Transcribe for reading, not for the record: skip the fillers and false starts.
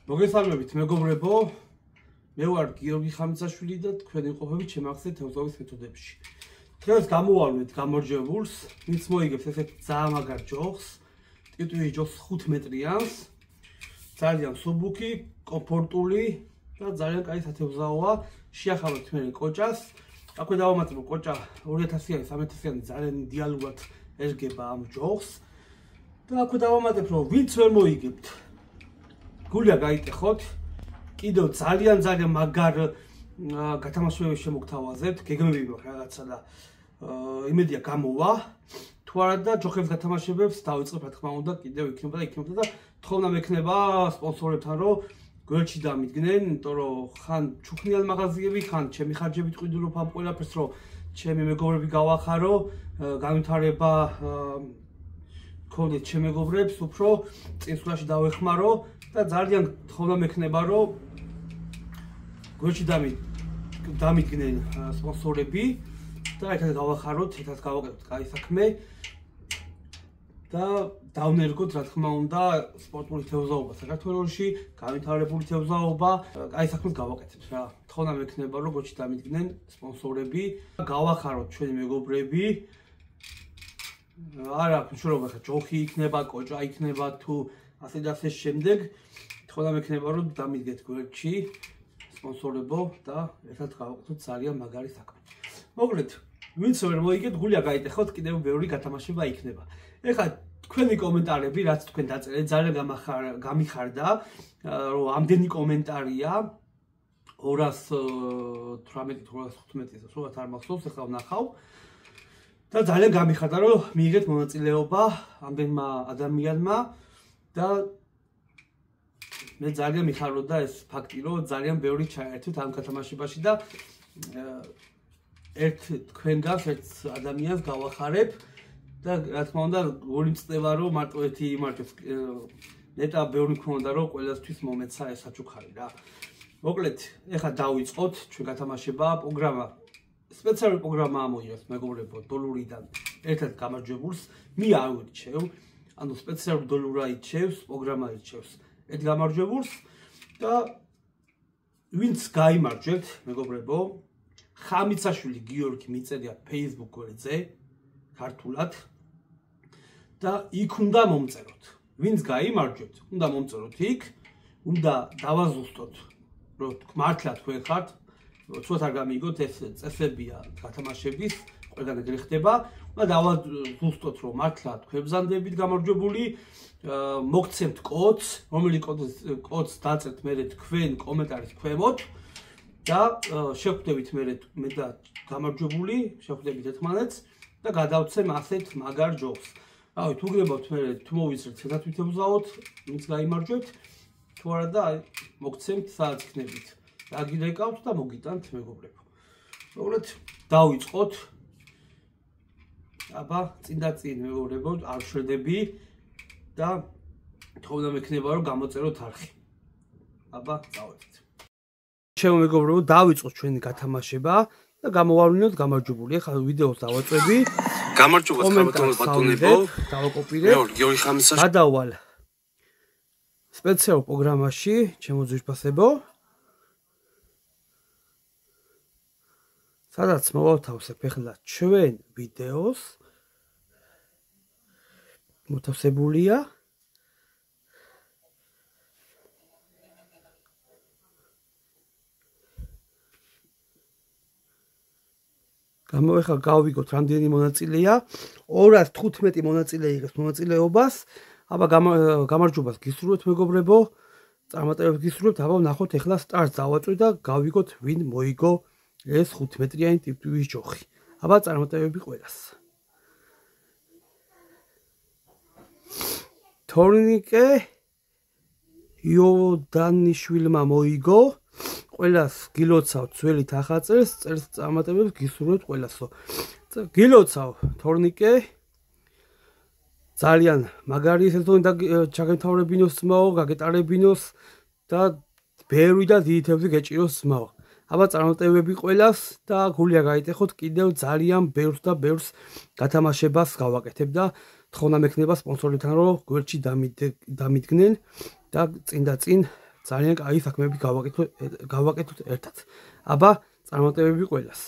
მოგესალმებით მეგობრებო, მე ვარ გიორგი ხამიცაშვილი და თქვენ იყოფებით ჩემახსენეთ თევზაობის მეთოდებში. დღეს გამოვავლეთ გამარჯვებულს, ვინც მოიგებს ესეთ ძალიან მაგარ ჯოხს, ტიტულის ჯოხს 5 მეტრიანს, ძალიან სუბუქი, კომფორტული და ძალიან კაი სათევზაოა. შეახავებთ მე კოჭას. აქვე დავამატებ კოჭა 2000-იანი, 3000-იანი ძალიან იდეალურად ერგება ამ ჯოხს. და აქვე დავამატებ რომ ვინც ვერ მოიგებთ გულია გაიტეხოთ, კიდევ ძალიან მაგარ გათამაშებებს შემოგთავაზებთ, გეგმები მაქვს რაღაცა და იმედია გამოვა. თუ არა და ჯოხებს გათამაშებებს დავიწყებ რა თქმა უნდა, კიდევ იქნება და თხოვნა მექნება სპონსორებთან რომ გვერდში დამიდგნენ, იმიტომ რომ ხან ჩუქნიალ მაღაზიები, ხან ჩემი ხარჯებით ყიდულობ ამ ყველაფერს, რომ ჩემი მეგობრები გავახარო, განვითარება გქონდეთ ჩემი მეგობრებს, უფრო წინსვლაში დავეხმარო და ძალიან თხოვნა მექნება რომ გვერდში დამიდგნენ სპონსორები და ერთად გავახაროთ, ერთად გავაკეთოთ კაი საქმე და დავნერგოთ რა თქმა უნდა სპორტული თევზაობა საქართველოში, განვითარებული თევზაობა, კაი საქმეს გავაკეთებთ რა. თხოვნა მექნება რომ გვერდში დამიდგნენ სპონსორები, გავახაროთ ჩვენი მეგობრები. არა აქვს მნიშვნელობა ხა ჯოხი იქნება, კოჭა იქნება თუ ასე და ასე შემდეგ. თხოვნა მექნება რომ დამიდგეთ გვერდში სპონსორებო და ერთად გავაკეთოთ ძალიან მაგარი საქმე. მოკლედ, ვინც ვერ მოიგეთ, გულია გაიტეხოთ, კიდევ ბევრი გათამაშება იქნება. ეხლა თქვენი კომენტარები, რაც თქვენ დაწერეთ, ძალიან გამიხარდა, რომ ამდენი კომენტარია 218-215-ს, სულად არ მახსოვს, ეხლა ვნახავ. და ძალიან გამიხარდა რომ მიიღეთ მონაწილეობა ამდენმა ადამიანმა და მე ძალიან მიხარობდა ეს ფაქტი რომ ძალიან ბევრი ჩაერთვით ამ გათამაშებაში და ერთ თქვენგანს ერთ ადამიანს გავახარებ და რა თქმა უნდა გული მწდება რომ მარტო ერთი იმარჯვებს ნეტა ბევრი მქონდა რომ ყველასთვის მომეცა ეს საჩუქარი რა. მოკლედ ეხლა დავიწყოთ ჩვენ გათამაშება პროგრამა სპეციალური პროგრამა ამოიღეს მეგობრებო დოლურიდან ერთად გამარჯვებულს მე არ ვირჩევ ანუ სპეციალური დოლურა ირჩევს პროგრამა ირჩევს ერთ გამარჯვებულს და ვინც გაიმარჯვებთ მეგობრებო ხამიცაშვილი გიორგი მიწერია Facebook გვერდზე ქართულად და იქ უნდა მომწეროთ ვინც გაიმარჯვებთ უნდა მომწეროთ იქ უნდა დავაზუსტოთ რომ მართლა თქვენ ხართ ცოტა გამიგოთ ეს წესებია გათამაშების ყველგან ეგრე ხდება და დავაზუსტოთ რომ მართლა თქვენ ბზანდებით გამარჯვებული მოგცემთ კოდს რომელიც კოდს დაწერთ მე თქვენ კომენტარის ქვემოთ და შევხვდებით მე და გამარჯვებული შევხვდებით ერთმანეთს და გადავცემ ასეთ მაგარ ჯოხს რავი თუ გნებავთ მე თუ მოვიცრეთ ცოტა თვითებზაოთ ვინც გაიმარჯვებთ თუ არა და მოგცემთ სადაც იქნებით დაგირეკავთ და მოგიტანთ მეგობრებო. მოკლედ დავიწყოთ. აბა წინ და წინ მეგობრებო, არ შედები და თხოვნა მექნება რომ გამოწეროთ არხი. აბა წავედით. ჩემო მეგობრებო, დავიწყოთ ჩვენი გათამაშება და გამოვავლინოთ გამარჯვებული. ეხლა ვიდეოს დავაწვევი. გამარჯვებას ბატონებო. დავაკოპირებ. მე გიორგი ხამიცაშვილი. გადავალ სპეციალურ პროგრამაში, ჩემო ძვირფასებო. სადაც მოვათავსებ ახლა ჩვენ ვიდეოს მოთავსებულია ეხლა გავიგოთ რამდენი მონაწილეა 215 მონაწილე იღებს მონაწილეობას აბა გამარჯვებას გისურვებთ მეგობრებო წარმატებებს გისურვებთ აბა ვნახოთ ახლა სტარტს დავაწვევ და გავიგოთ ვინ მოიგო ეს 5 მეტრიანი ტიპის ჯოხი. აბა წარმატებები ყველას. თორნიკე იოდანიშვილმა მოიგო. ყველას გილოცავ ძველი ახალწელს, წერს წარმატებებს გისურვებთ ყველასო. გილოცავ თორნიკე. ძალიან მაგარი სეზონი და ჩაგემთავრებინოს ძმაო, გაგეტარებინოს და ბევრი და დიდი თევზი გეჭიროს ძმაო. აბა წარმატებები ყველას და გულია გაიტეხოთ კიდევ ძალიან ბევრს და ბევრს გათამაშებას გავაკეთებ და თხოვნა მექნება სპონსორებთან რომ გვერდში დამიდგნენ და წინ ძალიან კაი საქმეები გავაკეთოთ ერთად. აბა, წარმატებები ყველას.